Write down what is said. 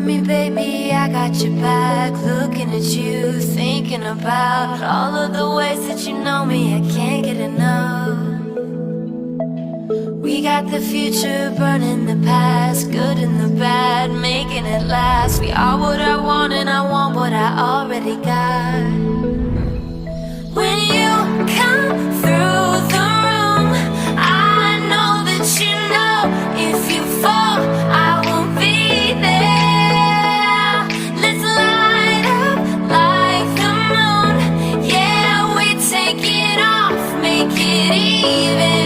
got me, baby, I got your back. Looking at you, thinking about all of the ways that you know me, I can't get enough. We got the future burning the past, good and the bad, making it last. We are what I want and I want what I already got. When you come through the room, I know that you know if you fall, I will be there. Let's light up like the moon. Yeah, we take it off, make it even.